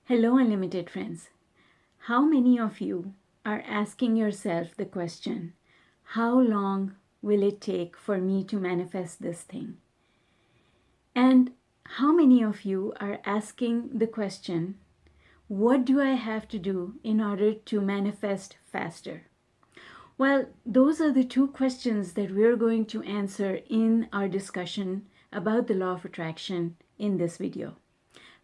Hello, unlimited friends. How many of you are asking yourself the question, how long will it take for me to manifest this thing? And how many of you are asking the question, what do I have to do in order to manifest faster? Well, those are the two questions that we're going to answer in our discussion about the law of attraction in this video.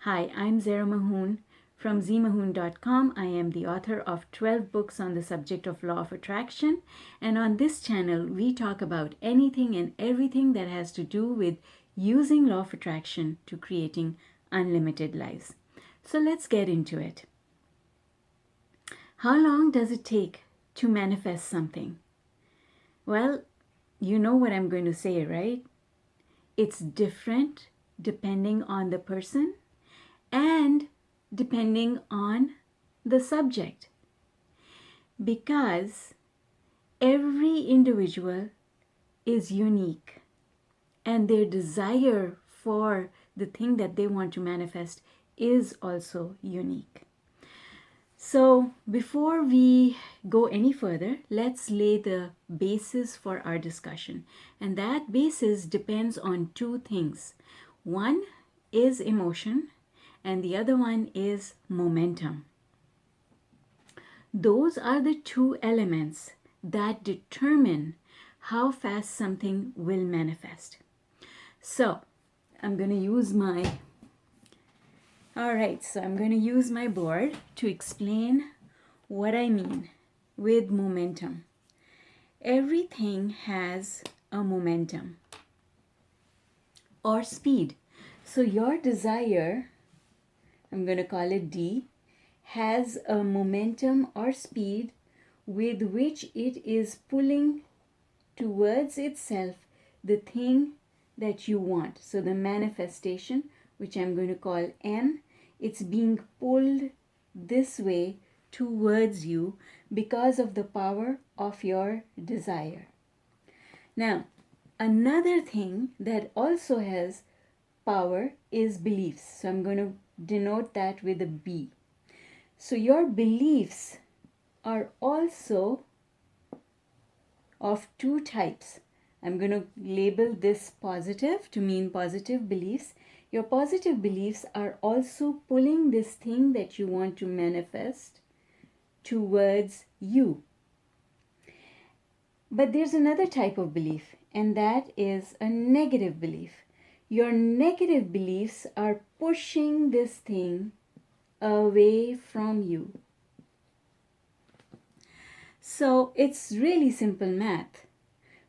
Hi, I'm ZMAHOON from ZMAHOON.com. I am the author of 12 books on the subject of law of attraction, and on this channel we talk about anything and everything that has to do with using law of attraction to creating unlimited lives. So let's get into it. How long does it take to manifest something? Well, you know what I'm going to say, right? It's different depending on the person and depending on the subject, because every individual is unique and their desire for the thing that they want to manifest is also unique. So before we go any further, let's lay the basis for our discussion. And that basis depends on two things. One is emotion, and the other one is momentum. Those are the two elements that determine how fast something will manifest. So I'm going to use my board to explain what I mean with momentum. Everything has a momentum or speed. So your desire, I'm going to call it D, has a momentum or speed with which it is pulling towards itself the thing that you want. So the manifestation, which I'm going to call N, it's being pulled this way towards you because of the power of your desire. Now, another thing that also has power is beliefs. So I'm going to denote that with a B. So your beliefs are also of two types. I'm going to label this positive to mean positive beliefs. Your positive beliefs are also pulling this thing that you want to manifest towards you. But there's another type of belief, and that is a negative belief. Your negative beliefs are pushing this thing away from you. So it's really simple math.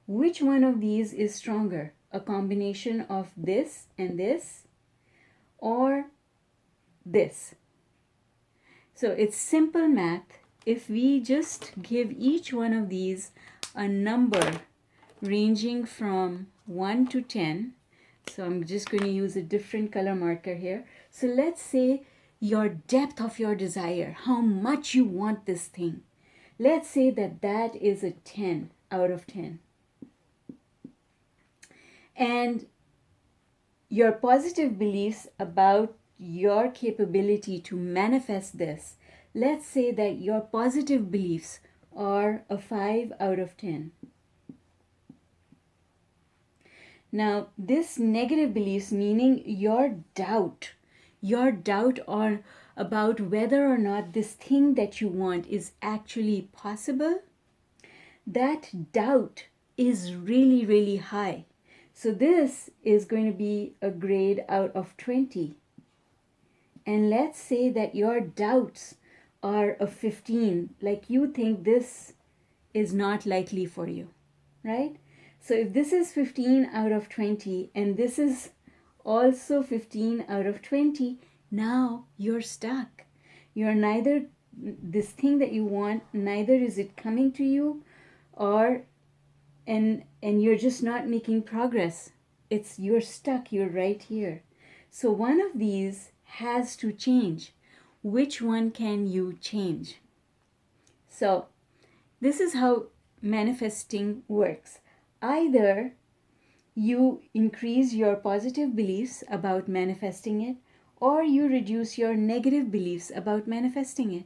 Which one of these is stronger? A combination of this and this, or this? So it's simple math. If we just give each one of these a number ranging from 1 to 10, so I'm just going to use a different color marker here. So let's say your depth of your desire, how much you want this thing. Let's say that that is a 10 out of 10. And your positive beliefs about your capability to manifest this, let's say that your positive beliefs are a 5 out of 10. Now, this negative beliefs, meaning your doubt on about whether or not this thing that you want is actually possible, that doubt is really, really high. So this is going to be a grade out of 20. And let's say that your doubts are a 15, like you think this is not likely for you, right? So if this is 15 out of 20 and this is also 15 out of 20, now you're stuck. You're neither, this thing that you want, neither is it coming to you, and you're just not making progress. You're stuck, you're right here. So one of these has to change. Which one can you change? So this is how manifesting works. Either you increase your positive beliefs about manifesting it, or you reduce your negative beliefs about manifesting it.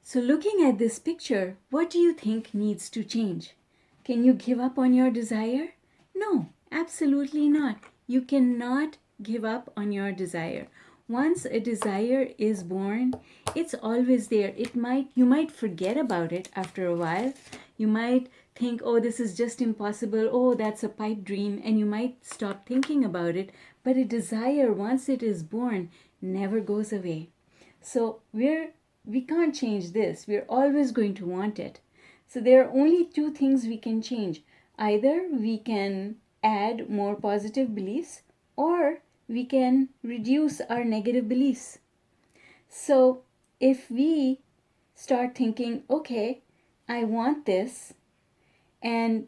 So looking at this picture, what do you think needs to change? Can you give up on your desire? No, absolutely not. You cannot give up on your desire. Once a desire is born, it's always there. You might forget about it after a while. You might think, oh, this is just impossible. Oh, that's a pipe dream. And you might stop thinking about it. But a desire, once it is born, never goes away. So we can't change this. We're always going to want it. So there are only two things we can change. Either we can add more positive beliefs, or we can reduce our negative beliefs. So if we start thinking, okay, I want this, and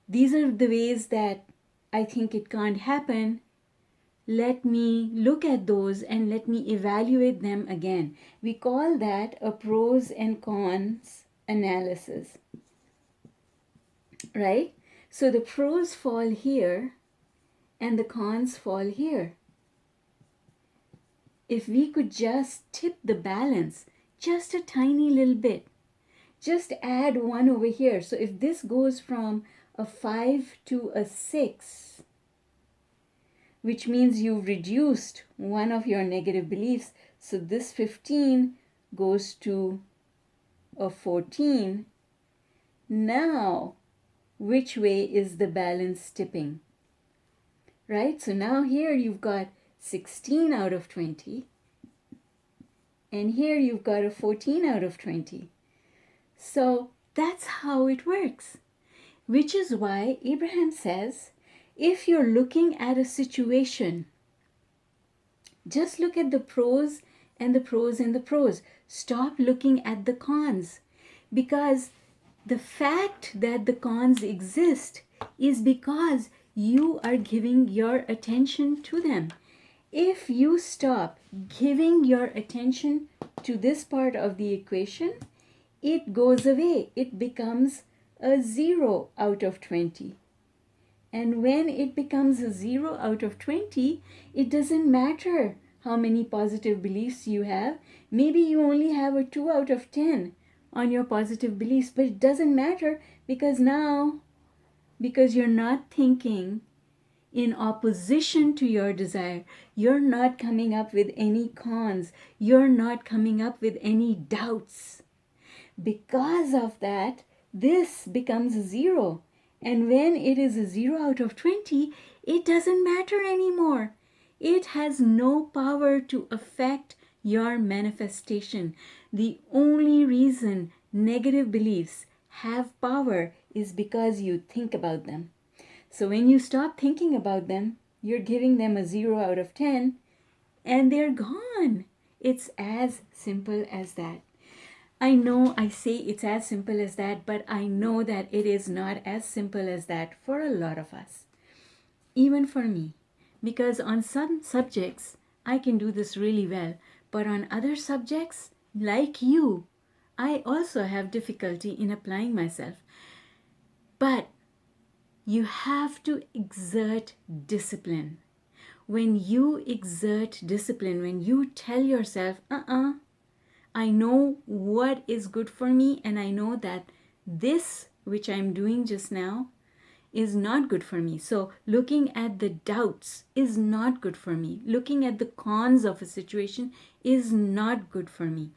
these are the ways that I think it can't happen, let me look at those and let me evaluate them again. We call that a pros and cons analysis, right? So the pros fall here and the cons fall here. If we could just tip the balance just a tiny little bit, just add one over here. So if this goes from a 5 to a 6, which means you've reduced one of your negative beliefs. So this 15 goes to a 14. Now, which way is the balance tipping? Right? So now here you've got 16 out of 20. And here you've got a 14 out of 20. So that's how it works. Which is why Abraham says, if you're looking at a situation, just look at the pros and the pros and the pros. Stop looking at the cons, because the fact that the cons exist is because you are giving your attention to them. If you stop giving your attention to this part of the equation, it goes away. It becomes a 0 out of 20. And when it becomes a 0 out of 20, it doesn't matter how many positive beliefs you have. Maybe you only have a 2 out of 10 on your positive beliefs, but it doesn't matter, because you're not thinking in opposition to your desire, you're not coming up with any cons, you're not coming up with any doubts. Because of that, this becomes a 0. And when it is a 0 out of 20, it doesn't matter anymore. It has no power to affect your manifestation. The only reason negative beliefs have power is because you think about them. So when you stop thinking about them, you're giving them a 0 out of 10, and they're gone. It's as simple as that. I know I say it's as simple as that, but I know that it is not as simple as that for a lot of us. Even for me. Because on some subjects, I can do this really well. But on other subjects, like you, I also have difficulty in applying myself. But you have to exert discipline. When you exert discipline, when you tell yourself, I know what is good for me, and I know that this which I'm doing just now is not good for me. So looking at the doubts is not good for me. Looking at the cons of a situation is not good for me.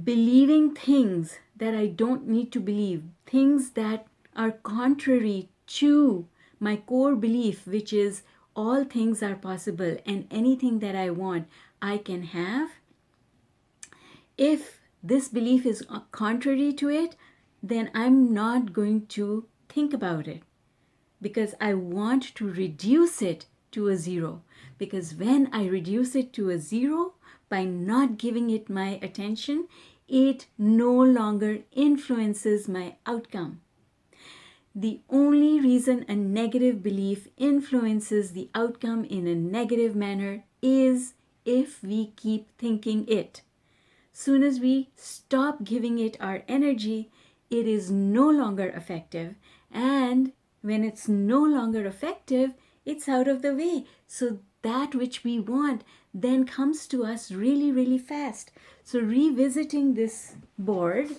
Believing things that I don't need to believe, things that are contrary to my core belief, which is all things are possible and anything that I want, I can have. If this belief is contrary to it, then I'm not going to think about it, because I want to reduce it to a 0. Because when I reduce it to a 0, by not giving it my attention, it no longer influences my outcome. The only reason a negative belief influences the outcome in a negative manner is if we keep thinking it. Soon as we stop giving it our energy, it is no longer effective. And when it's no longer effective, it's out of the way. So that which we want then comes to us really, really fast. So revisiting this board,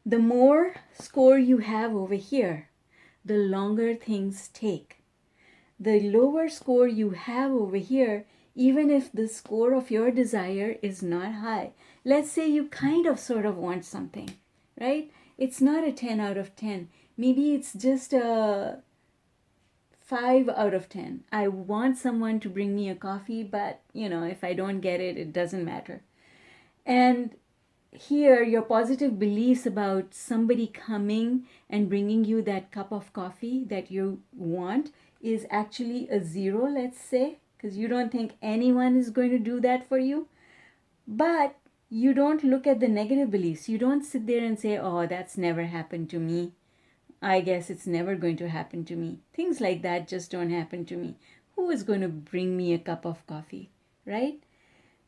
the more score you have over here, the longer things take. The lower score you have over here, even if the score of your desire is not high. Let's say you kind of sort of want something, right? It's not a 10 out of 10. Maybe it's just a 5 out of 10. I want someone to bring me a coffee, but if I don't get it, it doesn't matter. And here, your positive beliefs about somebody coming and bringing you that cup of coffee that you want is actually a 0, let's say, because you don't think anyone is going to do that for you. But you don't look at the negative beliefs. You don't sit there and say, oh, that's never happened to me. I guess it's never going to happen to me. Things like that just don't happen to me. Who is going to bring me a cup of coffee, right?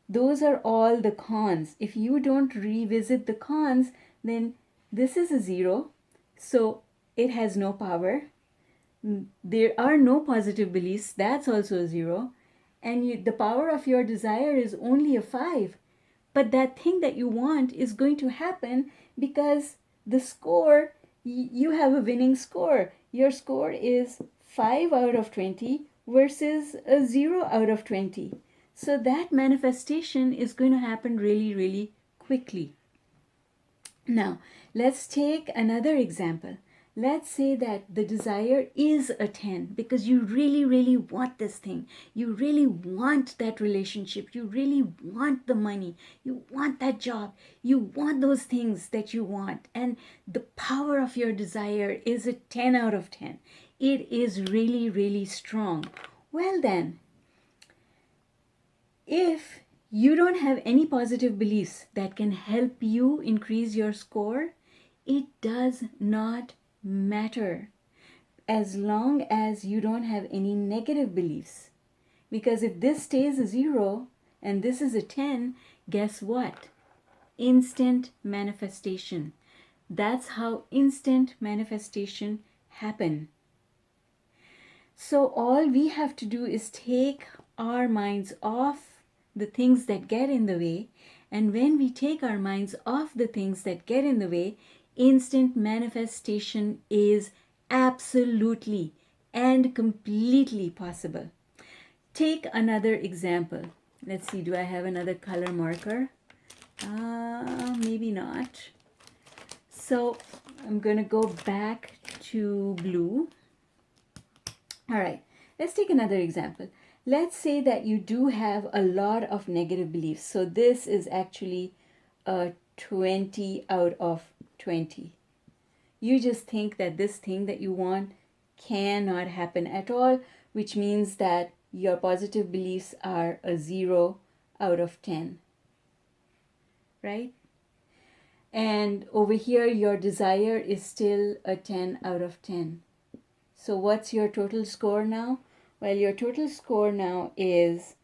Those are all the cons. If you don't revisit the cons, then this is a 0. So it has no power. There are no positive beliefs. That's also a 0. And the power of your desire is only a 5. But that thing that you want is going to happen because the score, you have a winning score. Your score is 5 out of 20 versus a 0 out of 20. So that manifestation is going to happen really, really quickly. Now, let's take another example. Let's say that the desire is a 10 because you really, really want this thing. You really want that relationship. You really want the money. You want that job. You want those things that you want. And the power of your desire is a 10 out of 10. It is really, really strong. Well then, if you don't have any positive beliefs that can help you increase your score, it does not matter as long as you don't have any negative beliefs. Because if this stays a 0 and this is a 10, guess what? Instant manifestation. That's how instant manifestation happen. So all we have to do is take our minds off the things that get in the way. And when we take our minds off the things that get in the way, instant manifestation is absolutely and completely possible. Take another example. Let's see, do I have another color marker? Maybe not. So I'm going to go back to blue. All right, let's take another example. Let's say that you do have a lot of negative beliefs. So this is actually a 20 out of 20. You just think that this thing that you want cannot happen at all, which means that your positive beliefs are a 0 out of 10. Right? And over here, your desire is still a 10 out of 10. So what's your total score now? Well, your total score now is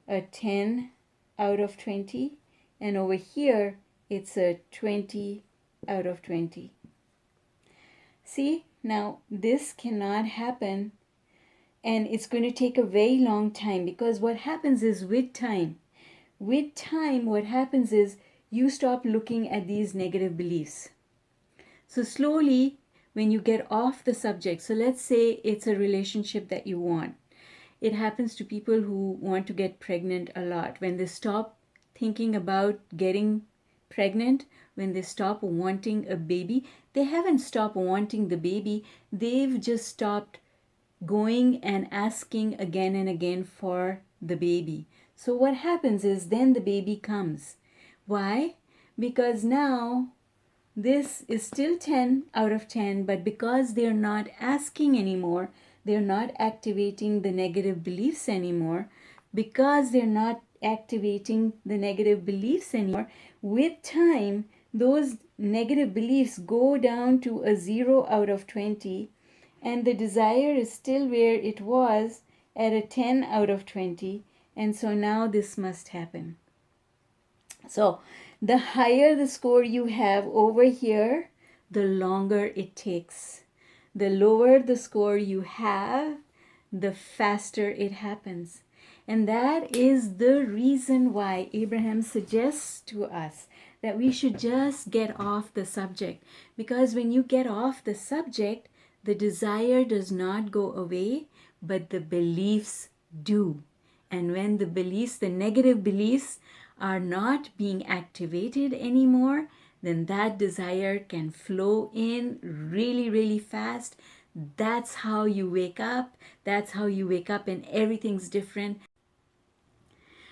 a 10 out of 20. And over here, it's a 20 out of 20. See, now this cannot happen. And it's going to take a very long time because what happens is with time, what happens is you stop looking at these negative beliefs. So slowly, when you get off the subject, so let's say it's a relationship that you want. It happens to people who want to get pregnant a lot. When they stop thinking about getting pregnant, when they stop wanting a baby, they haven't stopped wanting the baby. They've just stopped going and asking again and again for the baby. So what happens is then the baby comes. Why? Because now this is still 10 out of 10, but because they're not asking anymore, they're not activating the negative beliefs anymore. Because they're not activating the negative beliefs anymore, with time, those negative beliefs go down to a 0 out of 20, and the desire is still where it was at a 10 out of 20, and so now this must happen. So the higher the score you have over here, the longer it takes. The lower the score you have, the faster it happens. And that is the reason why Abraham suggests to us that we should just get off the subject. Because when you get off the subject, the desire does not go away, but the beliefs do. And when the beliefs, the negative beliefs, are not being activated anymore, then that desire can flow in really, really fast. That's how you wake up. That's how you wake up, and everything's different.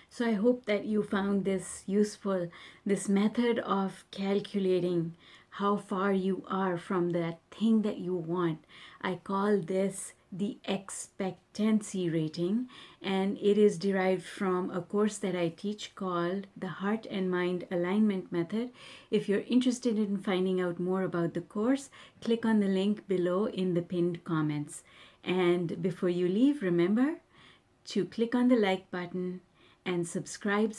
So I hope that you found this useful, this method of calculating how far you are from that thing that you want. I call this the expectancy rating, and it is derived from a course that I teach called the Heart and Mind Alignment Method. If you're interested in finding out more about the course, click on the link below in the pinned comments. And before you leave, remember to click on the like button and subscribe